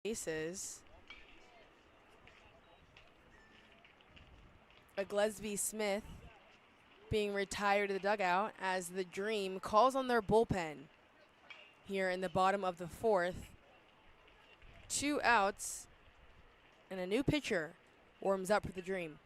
bases. A Glesby Smith being retired to the dugout as the Dream calls on their bullpen here in the bottom of the fourth. 2 outs and a new pitcher warms up for the Dream.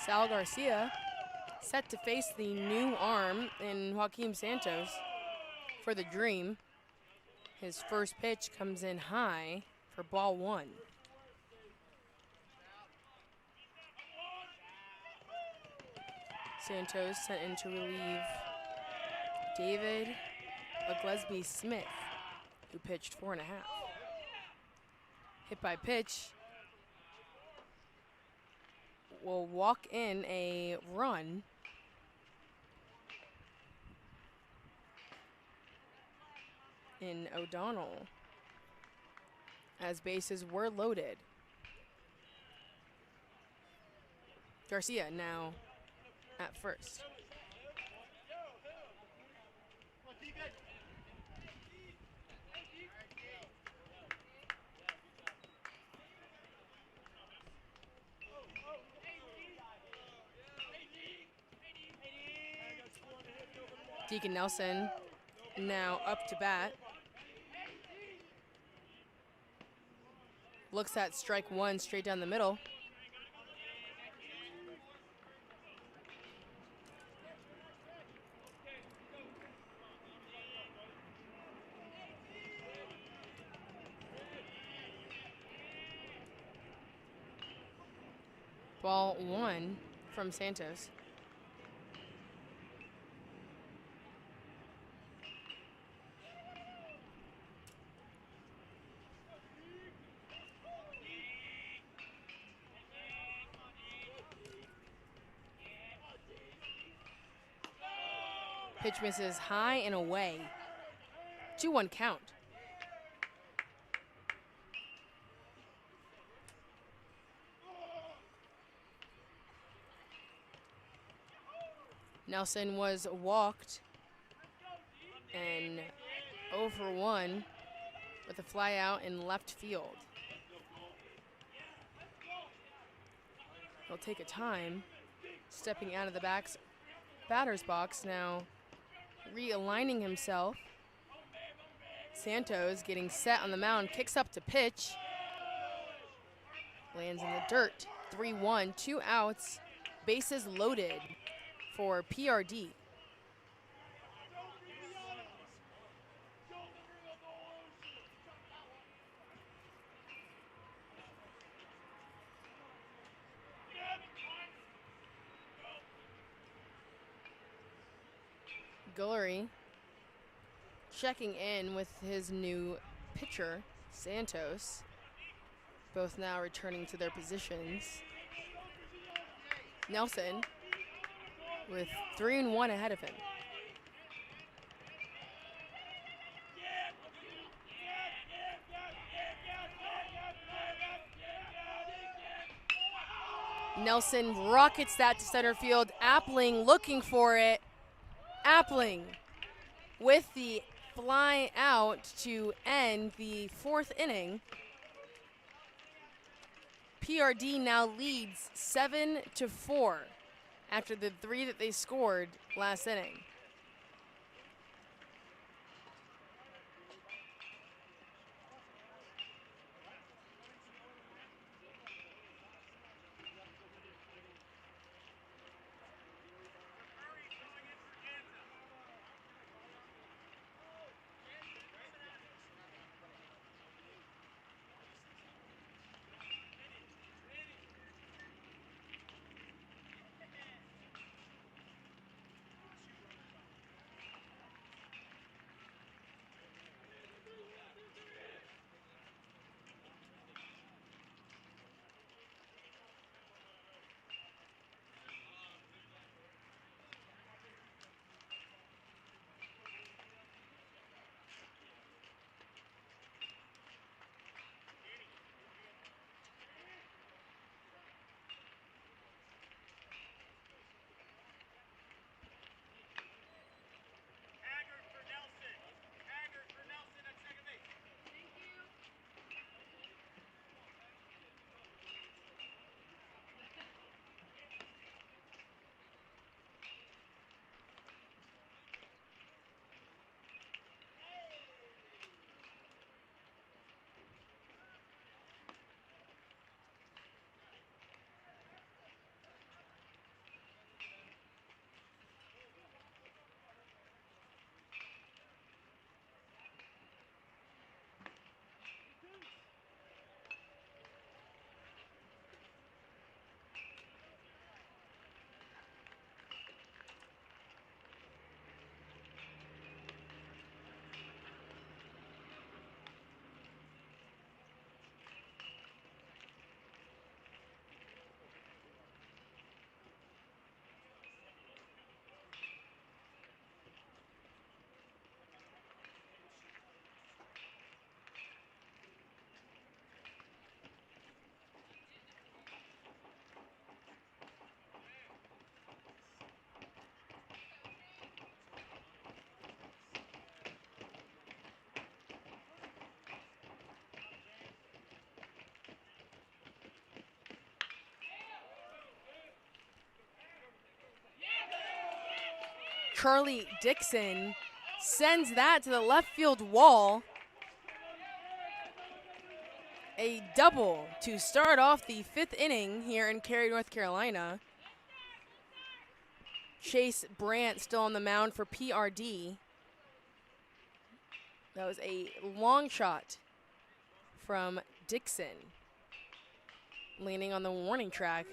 Sal Garcia set to face the new arm in Joaquin Santos for the Dream. His first pitch comes in high for ball 1. Santos sent in to relieve David Glesby Smith, who pitched 4.5. Hit by pitch will walk in a run. In O'Donnell, as bases were loaded. Garcia now at first. Deacon Nelson now up to bat. Looks at strike 1 straight down the middle. Ball 1 from Santos. Pitch misses high and away. 2-1 count. Nelson was walked and 0 for 1 with a fly out in left field. He'll take a time, stepping out of the batter's box now, realigning himself. Santos getting set on the mound, kicks up to pitch. Lands in the dirt. 3-1, 2 outs, bases loaded for PRD. Guillory checking in with his new pitcher, Santos. Both now returning to their positions. Nelson with 3-1 ahead of him. Nelson rockets that to center field. Appling looking for it. Appling with the fly out to end the 4th inning. PRD now leads 7-4 after the 3 that they scored last inning. Charlie Dixon sends that to the left field wall. A double to start off the 5th inning here in Cary, North Carolina. Chase Brandt still on the mound for PRD. That was a long shot from Dixon, landing on the warning track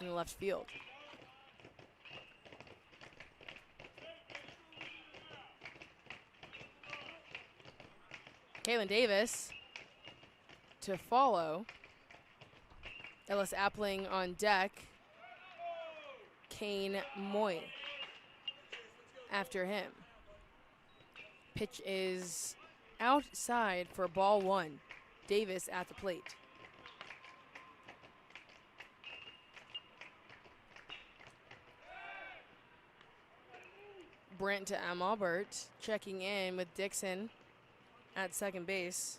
in the left field. Kalen Davis to follow. Ellis Appling on deck. Kane Moy. after him. Pitch is outside for ball one. Davis at the plate. Brent to Amalbert, checking in with Dixon at second base.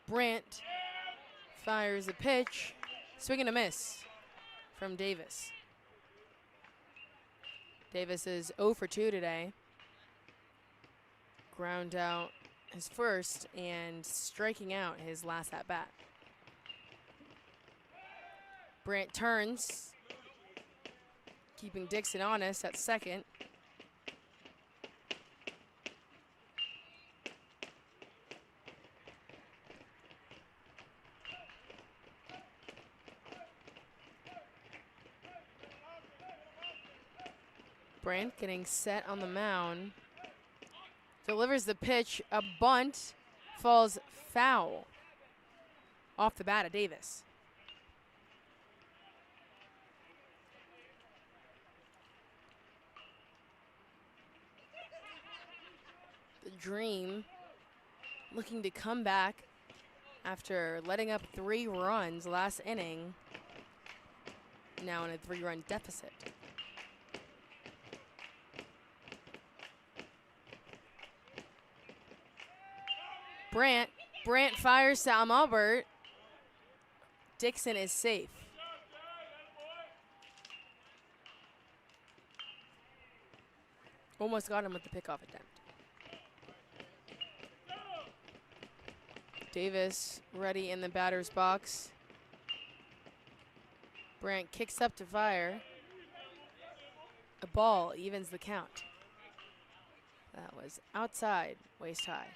Brant fires a pitch, swing and a miss from Davis. Davis is 0 for 2 today. Ground out his first and striking out his last at bat. Brant turns, keeping Dixon honest at second. Brant getting set on the mound. Delivers the pitch, a bunt, falls foul off the bat of Davis. The Dream looking to come back after letting up 3 runs last inning, now in a 3-run deficit. Brant fires to Amalbert. Dixon is safe. Almost got him with the pickoff attempt. Davis ready in the batter's box. Brant kicks up to fire. A ball evens the count. That was outside, waist high.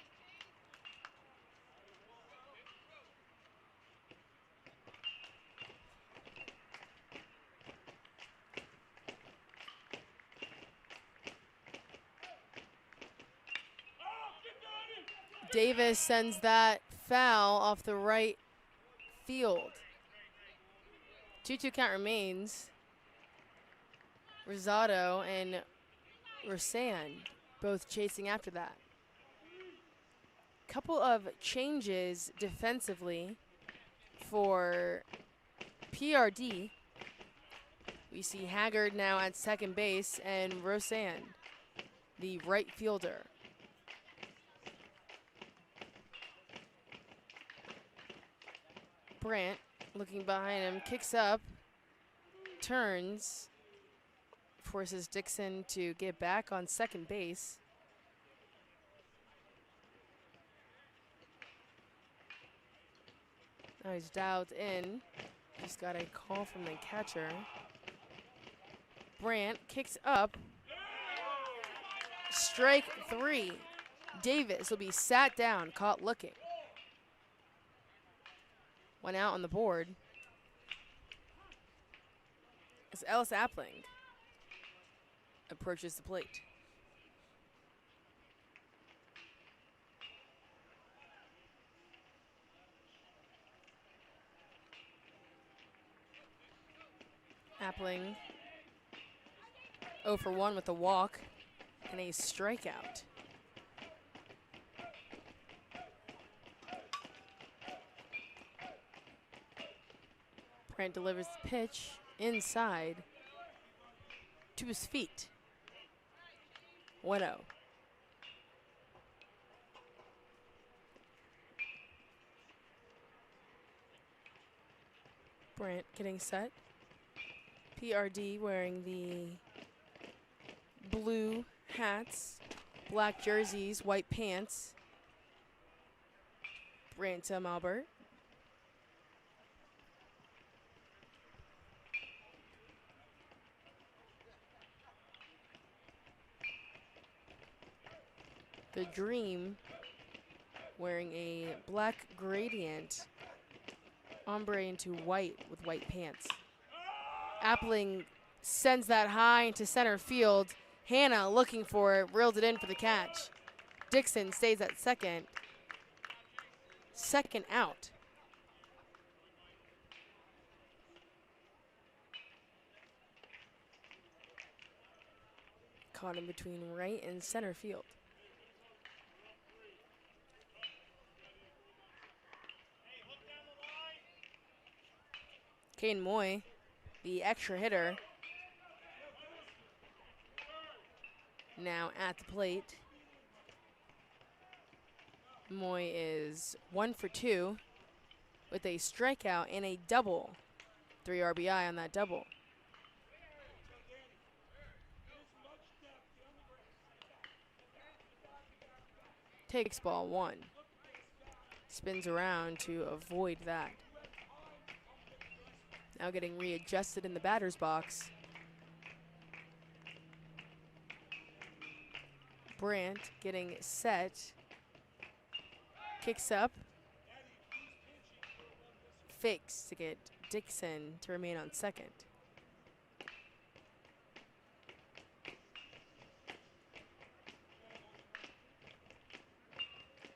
Davis sends that foul off the right field. 2-2 count remains. Rosado and Rosan both chasing after that. Couple of changes defensively for PRD. We see Haggard now at second base and Rosan, the right fielder. Brant looking behind him, kicks up, turns, forces Dixon to get back on second base. Now he's dialed in. Just got a call from the catcher. Brant kicks up. Strike 3. Davis will be sat down, caught looking. One out on the board. As Ellis Appling approaches the plate. Appling 0 for 1 with a walk and a strikeout. Brant delivers the pitch inside to his feet. 1-0. Brant getting set. PRD wearing the blue hats, black jerseys, white pants. Brant to Amalbert. The Dream wearing a black gradient, ombre into white with white pants. Appling sends that high into center field. Hannah looking for it, reeled it in for the catch. Dixon stays at second. second out. Caught in between right and center field. Caden Moy, the extra hitter, now at the plate. Moy is 1 for 2 with a strikeout and a double. 3 RBI on that double. Takes ball 1. Spins around to avoid that. Now getting readjusted in the batter's box. Brandt getting set. Kicks up. Fakes to get Dixon to remain on second.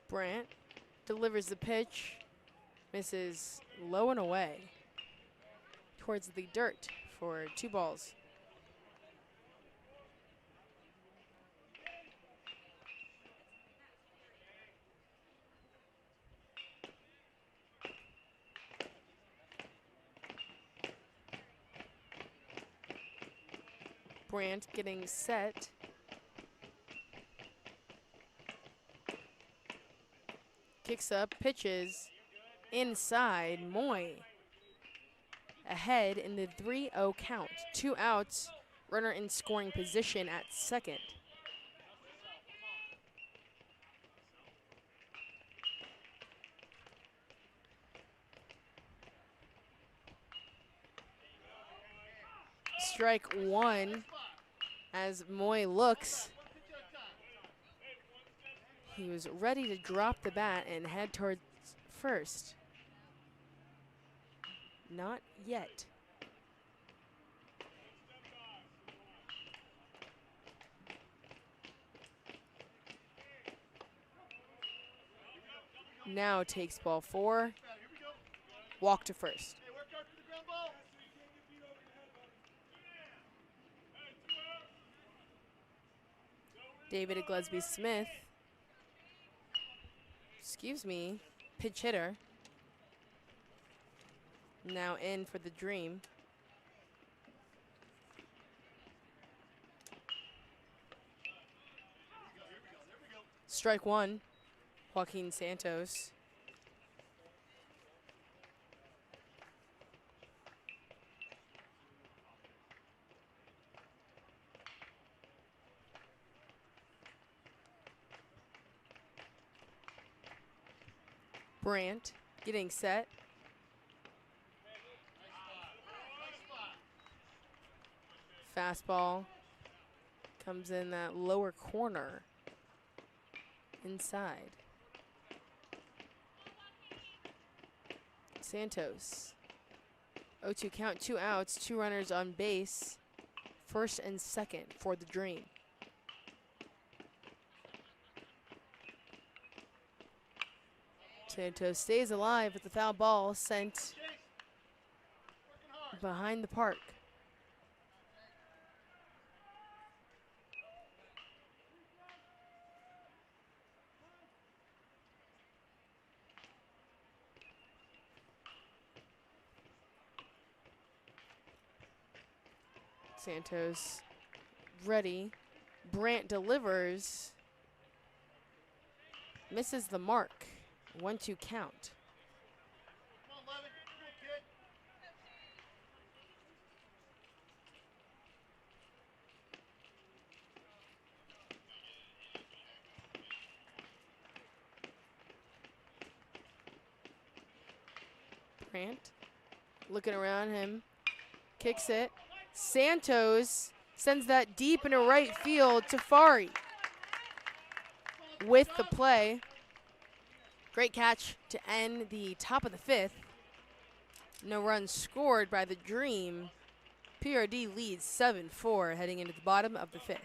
Brandt delivers the pitch, misses low and away towards the dirt for 2 balls. Brandt getting set. Kicks up, pitches inside. Moy ahead in the 3-0 count. 2 outs, runner in scoring position at second. Strike 1 as Moy looks. He was ready to drop the bat and head towards first. Not yet. Now takes ball 4. Walk to first. David Gillespie Smith, pitch hitter, now in for the Dream. Strike 1, Joaquin Santos. Brandt getting set. Fastball comes in that lower corner inside. Santos. 0-2 count, 2 outs, 2 runners on base. First and second for the Dream. Santos stays alive with the foul ball sent behind the park. Santos ready. Brandt delivers. Misses the mark. 1-2 count. Brandt looking around him, kicks it. Santos sends that deep into right field. Tafari with the play. Great catch to end the top of the 5th. No runs scored by the Dream. PRD leads 7-4 heading into the bottom of the 5th.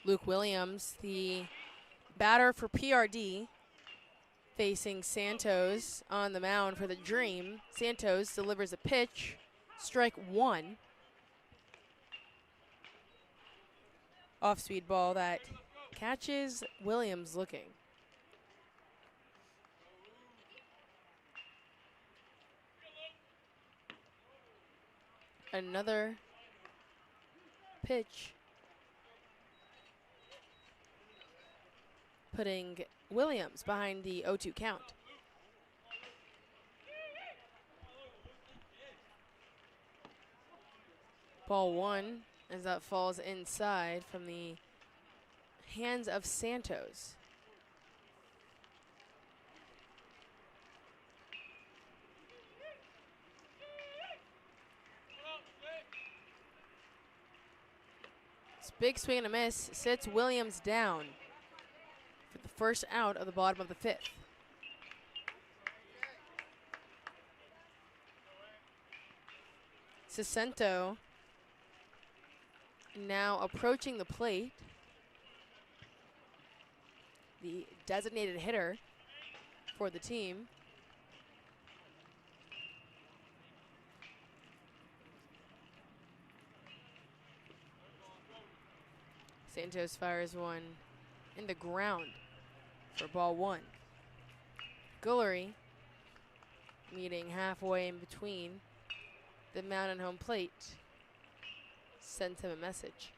Luke Williams, the batter for PRD, facing Santos on the mound for the Dream. Santos delivers a pitch, strike one. Off-speed ball that catches Williams looking. Another pitch, putting Williams behind the 0-2 count. Ball one, as that falls inside from the hands of Santos. This big swing and a miss sits Williams down for the first out of the bottom of the fifth. Sicento now approaching the plate. The designated hitter for the team. Santos fires one in the ground for ball one. Guillory meeting halfway in between the mound and home plate sends him a message.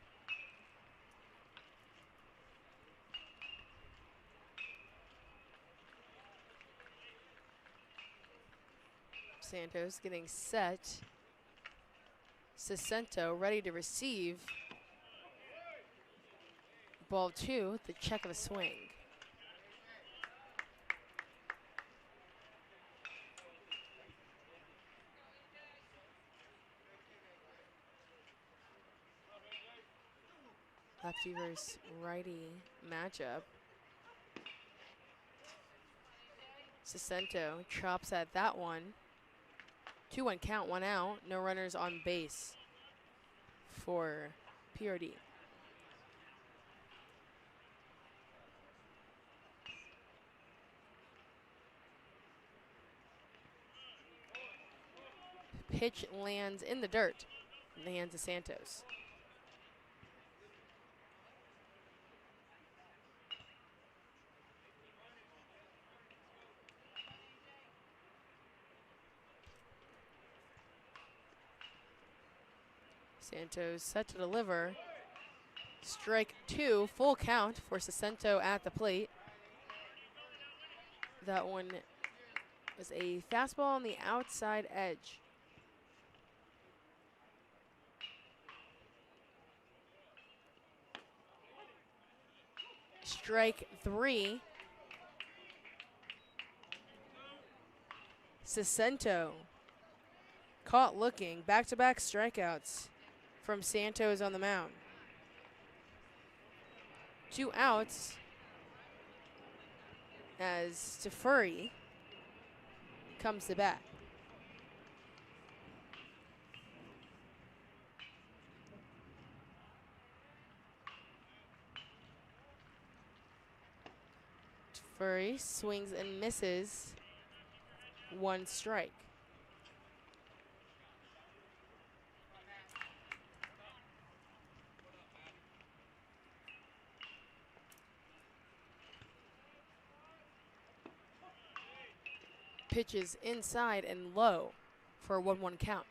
Santos getting set. Sicento ready to receive. Ball two, the check of a swing. Lefty versus righty matchup. Sicento chops at that one. 2-1 count, 1 out. No runners on base for PRD. Pitch lands in the dirt in the hands of Santos. Santos set to deliver. Strike two, full count for Sicento at the plate. That one was a fastball on the outside edge. Strike three. Sicento caught looking. Back-to-back strikeouts from Santos on the mound. 2 outs as Tefuri comes to bat. Tefuri swings and misses. 1 strike. Pitches inside and low for a 1-1 count.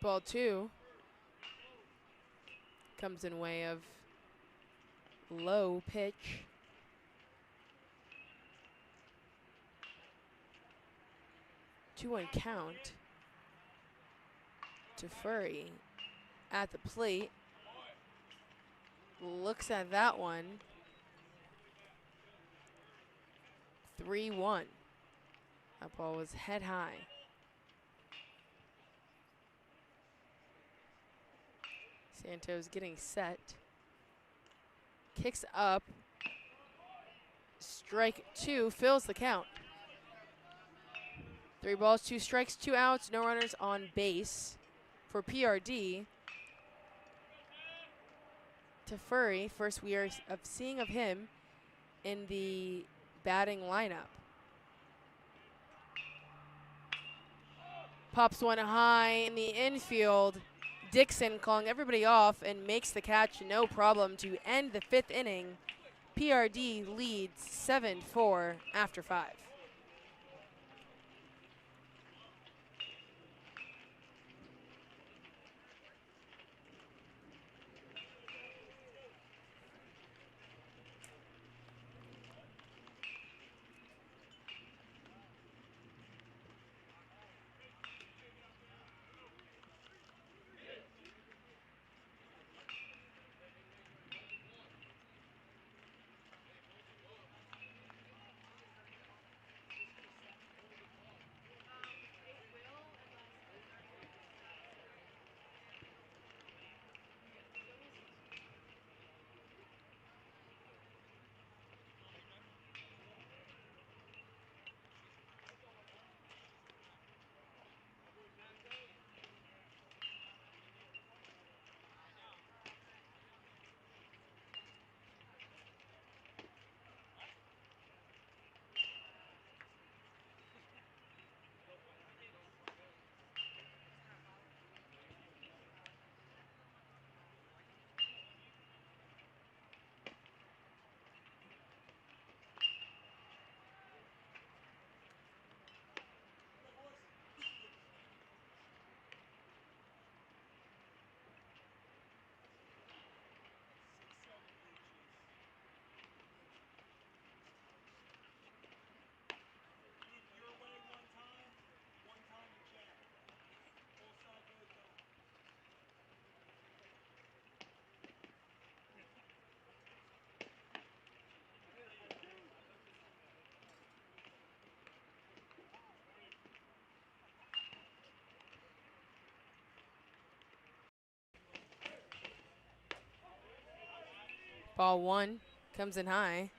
Ball two comes in way of low pitch. Two-one count. Tefuri at the plate. Looks at that one. 3-1. That ball was head high. Santos getting set. Kicks up Strike 2 fills the count. 3 balls, 2 strikes, 2 outs, no runners on base for PRD. Tefuri, first we are seeing of him in the batting lineup. Pops one high in the infield. Dixon calling everybody off and makes the catch, no problem, to end the 5th inning. PRD leads 7-4 after 5. Ball 1 comes in high.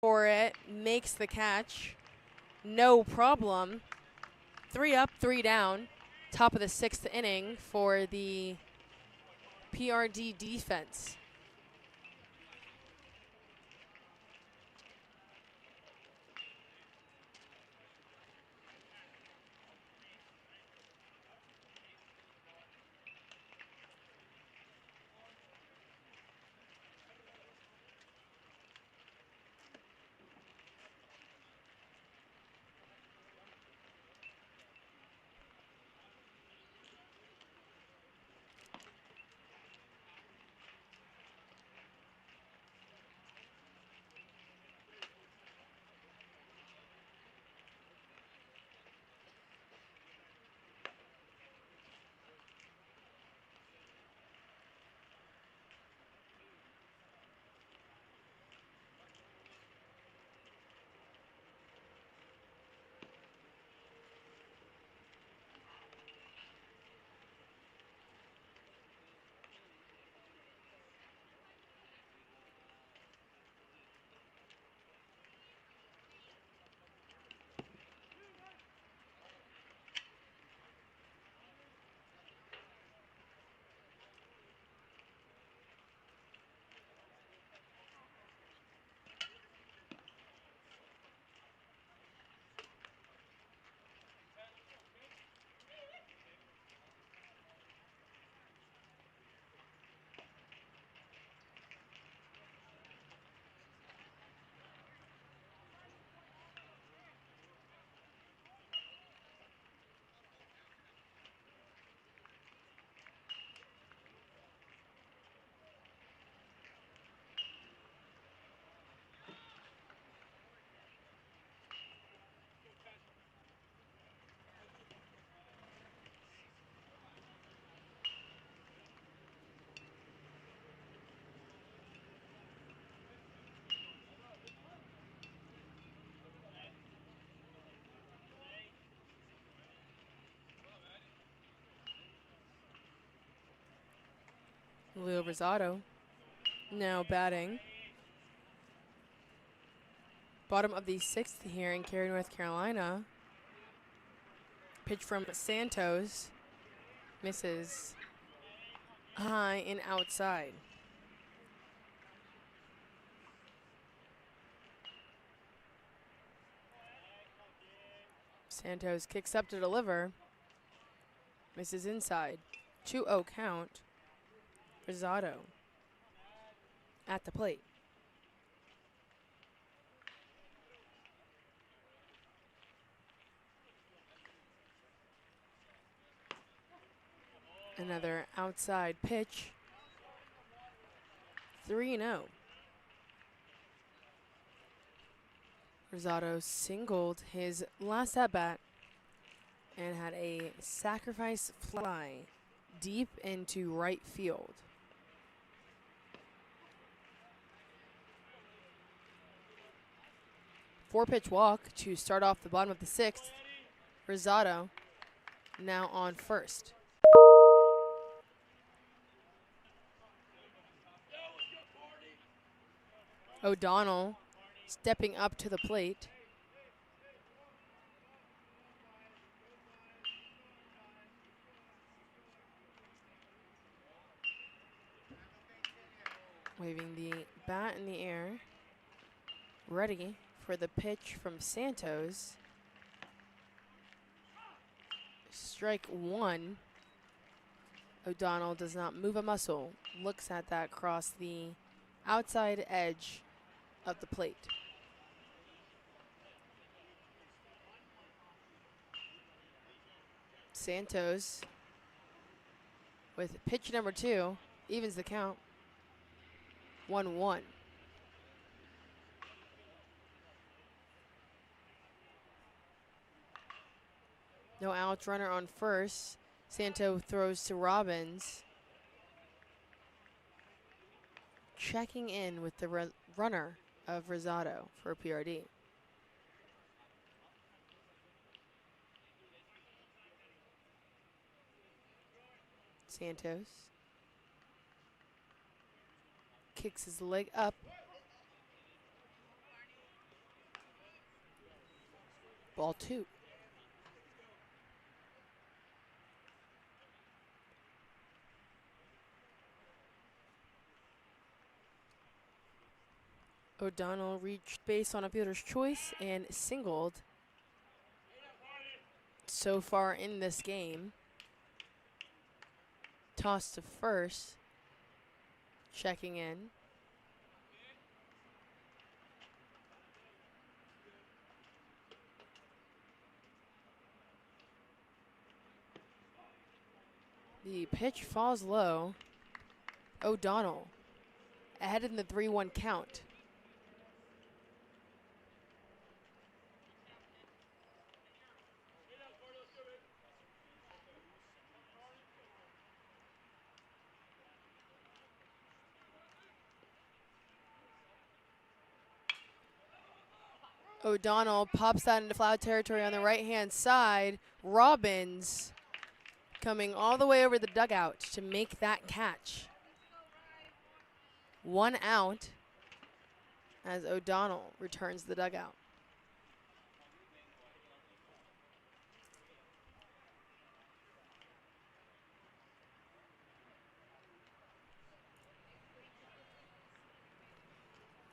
For it, makes the catch, no problem. 3 up, 3 down. Top of the 6th inning for the PRD defense. Leo Rosado now batting. Bottom of the 6th here in Cary, North Carolina. Pitch from Santos. Misses high and outside. Santos kicks up to deliver. Misses inside. 2-0 count. Rosado at the plate. Another outside pitch. 3-0. Rosado singled his last at-bat and had a sacrifice fly deep into right field. Four-pitch walk to start off the bottom of the 6th. Rosado now on first. O'Donnell stepping up to the plate. Waving the bat in the air. Ready for the pitch from Santos. Strike one. O'Donnell does not move a muscle. Looks at that across the outside edge of the plate. Santos with pitch number 2 evens the count. 1-1. No outs, runner on first. Santos throws to Robbins. Checking in with the runner of Rosado for PRD. Santos kicks his leg up. Ball 2. O'Donnell reached base on a fielder's choice and singled so far in this game. Toss to first. Checking in. The pitch falls low. O'Donnell ahead in the 3-1 count. O'Donnell pops that into foul territory on the right-hand side. Robbins coming all the way over the dugout to make that catch. 1 out as O'Donnell returns the dugout.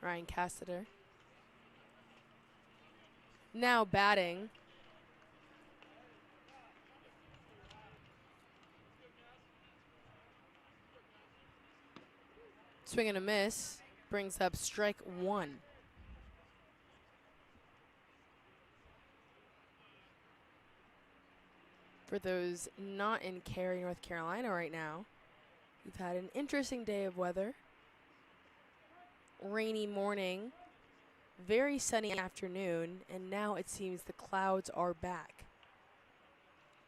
Ryan Cassiter now batting. Swing and a miss brings up strike 1. For those not in Cary, North Carolina right now, we've had an interesting day of weather. Rainy morning, very sunny afternoon, and now it seems the clouds are back.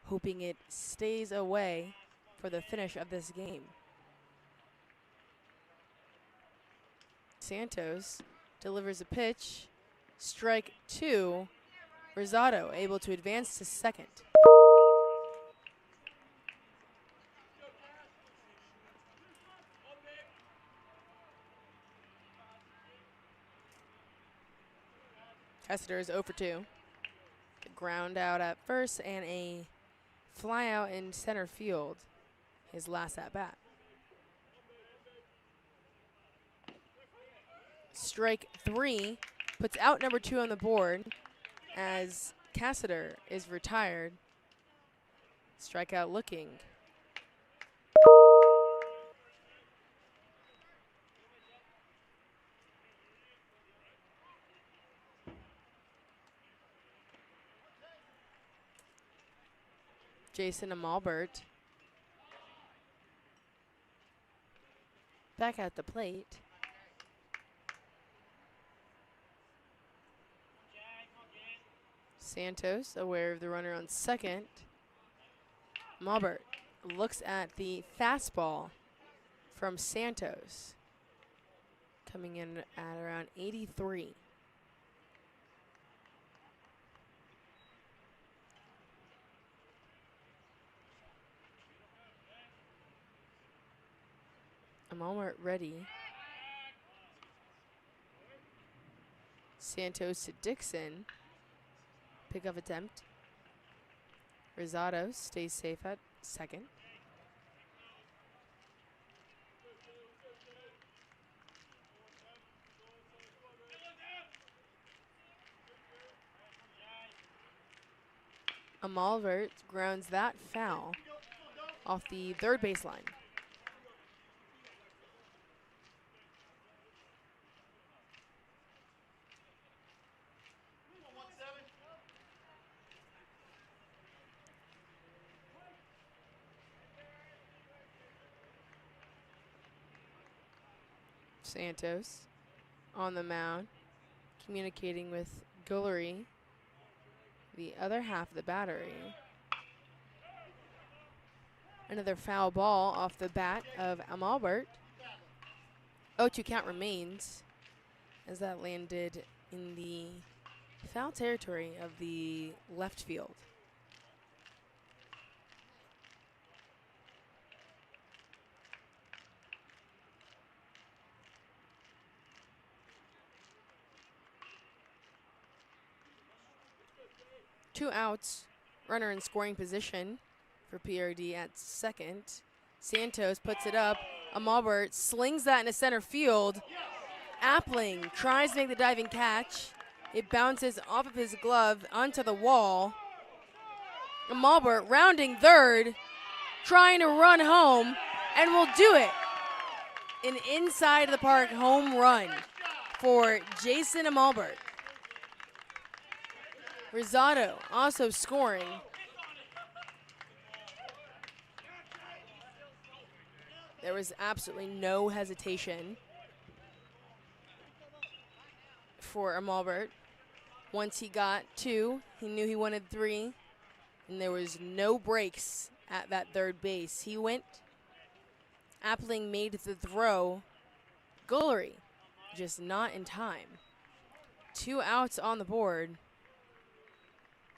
Hoping it stays away for the finish of this game. Santos delivers a pitch. Strike 2. Rosado able to advance to second. Kessler is 0 for 2. The ground out at first and a fly out in center field. His last at bat. Strike 3 puts out number 2 on the board as Cassiter is retired. Strikeout looking. Jason Amalbert back at the plate. Santos aware of the runner on second. Amalbert looks at the fastball from Santos, coming in at around 83. Amalbert ready. Santos to Dixon. Pickup attempt. Rosado stays safe at second. Amalbert grounds that foul off the third baseline. Santos on the mound, communicating with Guillory, the other half of the battery. Another foul ball off the bat of Amalbert. 0-2 count remains as that landed in the foul territory of the left field. Two outs, runner in scoring position for PRD at second. Santos puts it up. Amalbert slings that into center field. Appling tries to make the diving catch. It bounces off of his glove onto the wall. Amalbert rounding third, trying to run home, and will do it. An inside of the park home run for Jason Amalbert. Rosado also scoring. There was absolutely no hesitation for Amalbert. Once he got 2, he knew he wanted 3, and there was no breaks at that third base. He went. Appling made the throw. Guillory just not in time. 2 outs on the board.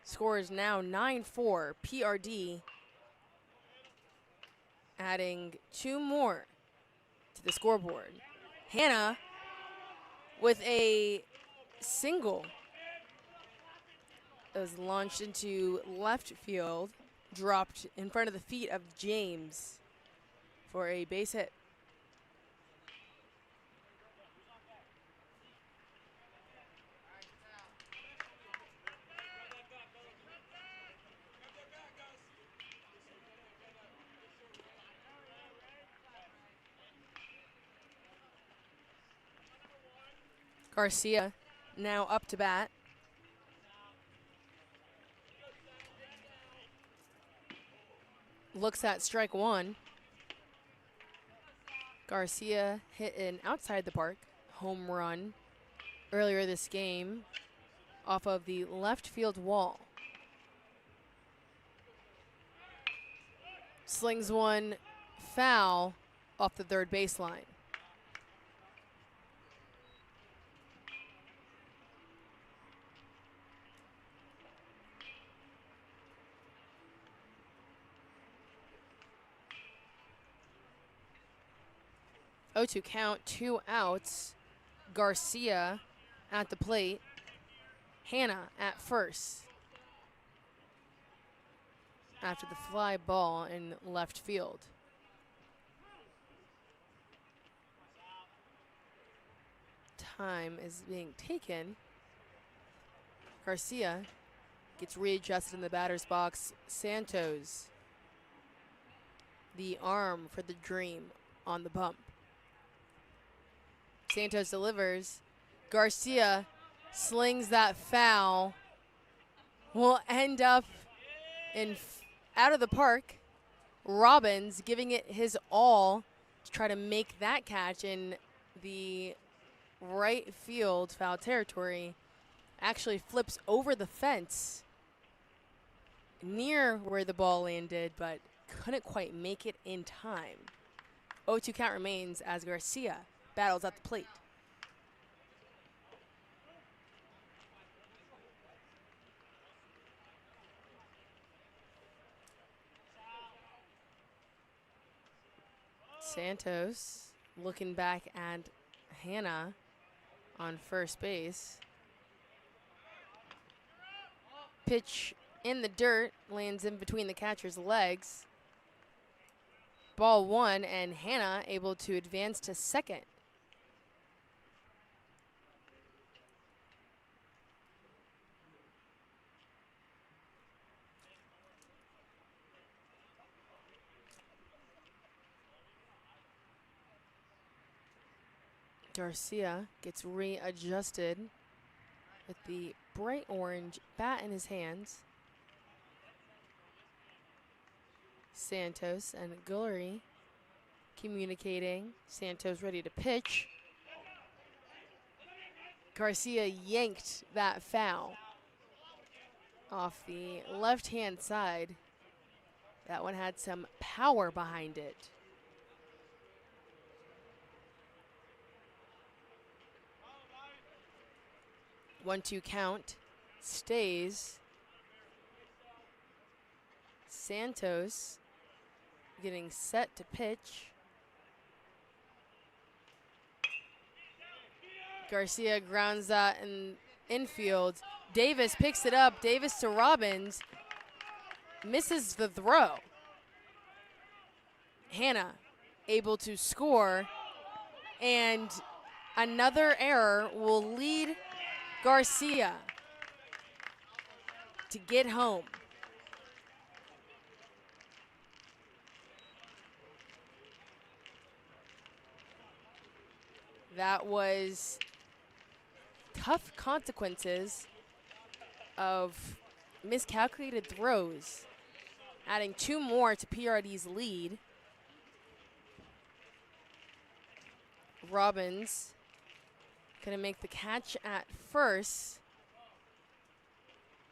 Score is now 9-4. PRD adding 2 more to the scoreboard. Hannah with a single that was launched into left field, dropped in front of the feet of James for a base hit. Garcia now up to bat. Looks at strike 1. Garcia hit an outside the park home run earlier this game off of the left field wall. Slings one foul off the third baseline. Oh, to count, 2 outs. Garcia at the plate. Hannah at first after the fly ball in left field. Time is being taken. Garcia gets readjusted in the batter's box. Santos, the arm for the dream on the bump. Santos delivers. Garcia slings that foul. Will end up out of the park. Robbins giving it his all to try to make that catch in the right field foul territory. Actually flips over the fence near where the ball landed, but couldn't quite make it in time. 0-2 count remains as Garcia battles at the plate. Santos looking back at Hannah on first base. Pitch in the dirt, lands in between the catcher's legs. Ball one, and Hannah able to advance to second. Garcia gets readjusted with the bright orange bat in his hands. Santos and Guillory communicating. Santos ready to pitch. Garcia yanked that foul off the left-hand side. That one had some power behind it. 1-2 count stays. Santos getting set to pitch. Garcia grounds that in infield. Davis picks it up. Davis to Robbins. Misses the throw. Hannah able to score. And another error will lead Garcia to get home. That was tough consequences of miscalculated throws, adding 2 more to PRD's lead. Robbins gonna make the catch at first,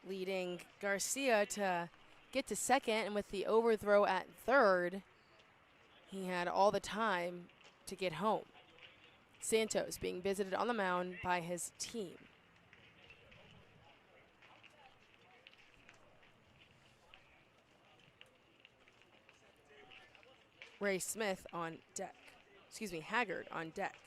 leading Garcia to get to second, and with the overthrow at third, he had all the time to get home. Santos being visited on the mound by his team. Ray Smith on deck. Excuse me, Haggard on deck.